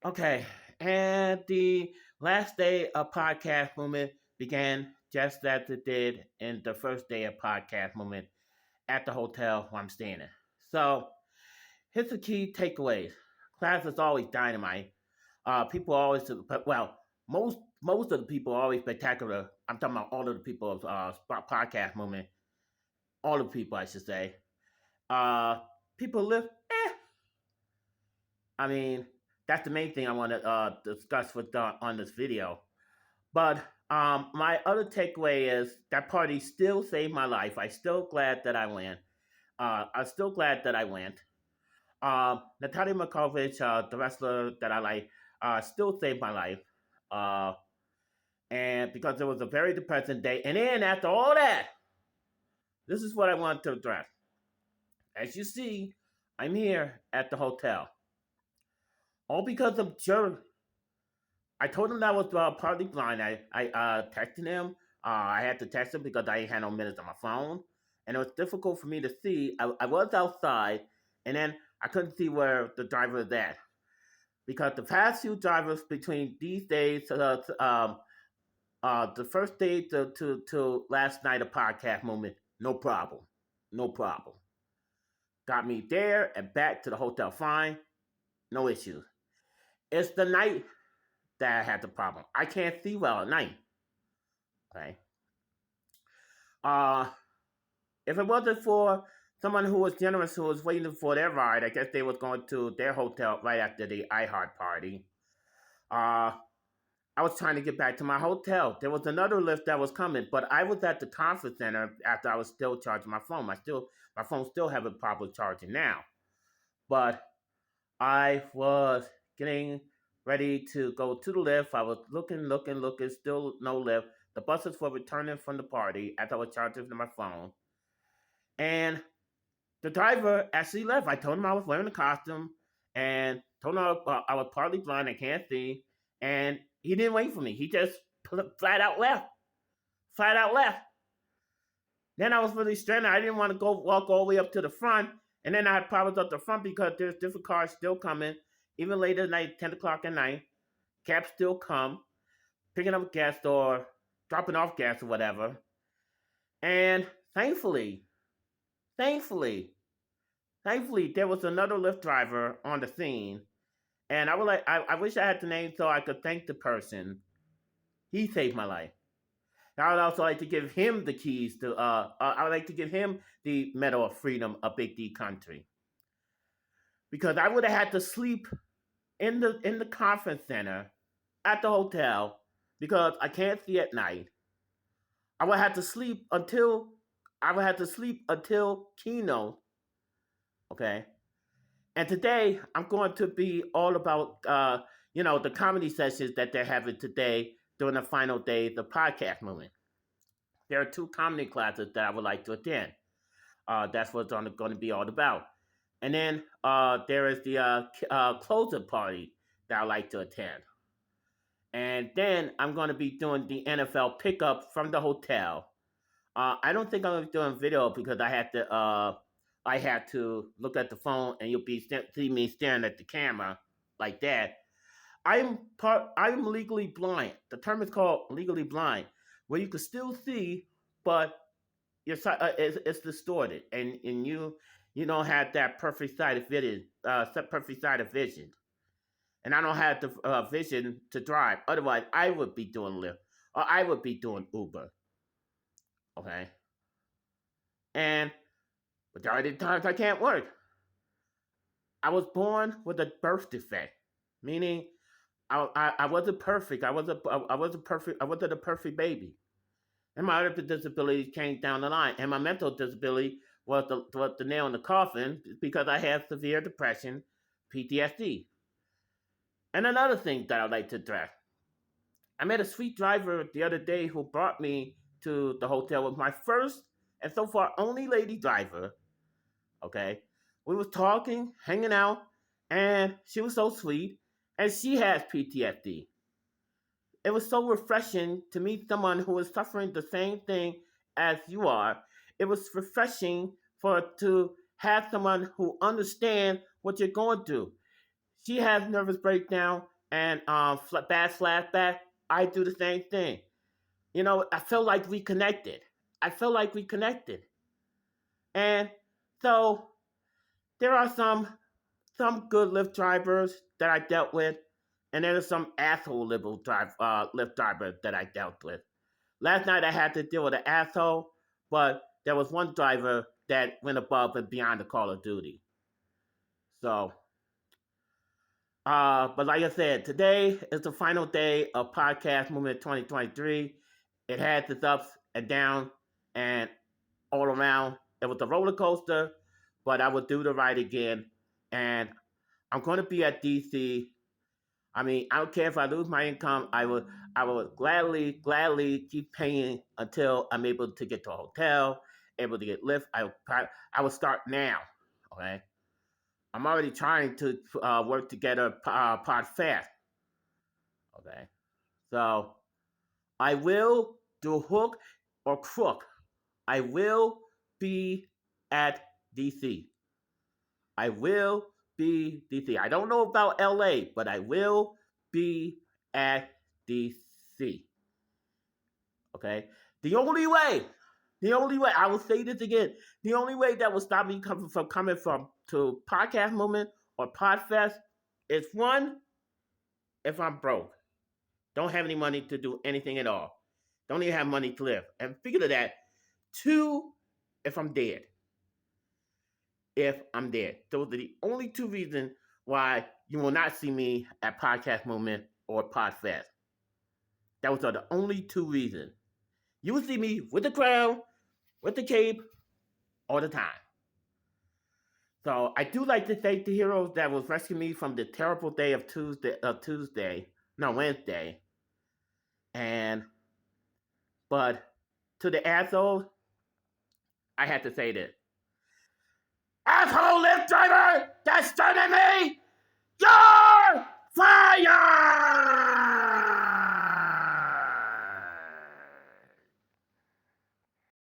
Okay, and the last day of podcast movement began just as it did in the first day of podcast movement at the hotel where I'm staying in. So here's the key takeaways. Class is always dynamite. People always, well, most of the people are always spectacular. I'm talking about all of the people of podcast movement. All the people, I should say. Uh, People live. I mean, that's the main thing I want to discuss with on this video. But my other takeaway is that party still saved my life. I'm still glad that I went. I'm still glad that I went. Natalia Markovich, the wrestler that I like, still saved my life. Uh, and because it was a very depressing day. And then after all that, this is what I want to address. As you see, I'm here at the hotel. All because of Jerry. I told him that I was partly blind. I texted him. I had to text him because I had no minutes on my phone, and it was difficult for me to see. I was outside, and then I couldn't see where the driver was at because the past few drivers between these days, the first day to last night of podcast moment, no problem, no problem. Got me there and back to the hotel fine, no issues. It's the night that I had the problem. I can't see well at night. Okay. Uh, if it wasn't for someone who was generous, who was waiting for their ride, I guess they was going to their hotel right after the iHeart party. Uh, I was trying to get back to my hotel. There was another lift that was coming, but I was at the conference center after I was still charging my phone. My phone still having problem charging now, but I was getting ready to go to the lift. I was looking, still no lift. The buses were returning from the party after I was charging my phone. And the driver actually left. I told him I was wearing a costume and told him I was partly blind, I can't see. And he didn't wait for me. He just flat out left. Flat out left. Then I was really stranded. I didn't want to go walk all the way up to the front. And then I had problems up the front because there's different cars still coming. Even later at night, 10 o'clock at night, cabs still come, picking up gas or dropping off gas or whatever. And thankfully, thankfully, thankfully, there was another Lyft driver on the scene. And I wish I had the name so I could thank the person. He saved my life. I would also like to give him the keys to. I would like to give him the Medal of Freedom of Big D Country because I would have had to sleep in the conference center at the hotel because I can't see at night. I would have to sleep until keynote. Okay, and today I'm going to be all about the comedy sessions that they're having today during the final day of the podcast movement. There are two comedy classes that I would like to attend. That's what it's going to be all about. And then there is the closing party that I like to attend. And then I'm going to be doing the NFL pickup from the hotel. I don't think I'm going to be doing video because I had to look at the phone and you'll see me staring at the camera like that. I'm legally blind. The term is called legally blind, where you can still see, but it's distorted, and you don't have that perfect sight of vision, and I don't have the vision to drive. Otherwise, I would be doing Lyft or I would be doing Uber. Okay, and majority of the times I can't work. I was born with a birth defect, meaning I wasn't perfect. I wasn't perfect. I wasn't a perfect baby. And my other disabilities came down the line. And my mental disability was the nail in the coffin because I have severe depression, PTSD. And another thing that I'd like to address. I met a sweet driver the other day who brought me to the hotel with my first and so far only lady driver. Okay. We was talking, hanging out, and she was so sweet. And she has PTSD. It was so refreshing to meet someone who is suffering the same thing as you are. It was refreshing to have someone who understands what you're going through. She has nervous breakdown. and bad flashback, I do the same thing. I feel like we connected. I feel like we connected. And so there are some good Lyft drivers that I dealt with, and there are some asshole Lyft drivers that I dealt with. Last night I had to deal with an asshole, but there was one driver that went above and beyond the call of duty. So, but like I said, today is the final day of Podcast Movement 2023. It had its ups and downs, and all around. It was a roller coaster, but I would do the ride again. And I'm going to be at DC. I mean, I don't care if I lose my income. I would gladly keep paying until I'm able to get to a hotel, able to get Lyft. I will start now. Okay, I'm already trying to work together Pod Fast. Okay, so I will do hook or crook. I will be at DC. I will be DC. I don't know about LA, but I will be at DC. Okay? The only way, I will say this again, the only way that will stop me coming from to Podcast Moment or Podfest is one, if I'm broke. Don't have any money to do anything at all. Don't even have money to live. And figure of that, two, if I'm dead. If I'm dead. Those are the only two reasons why you will not see me at Podcast Moment or Podfest. Those are the only two reasons. You will see me with the crown, with the cape, all the time. So I do like to thank the heroes that was rescuing me from the terrible day of Wednesday. But to the assholes, I had to say this. Asshole Lyft driver that's starting me!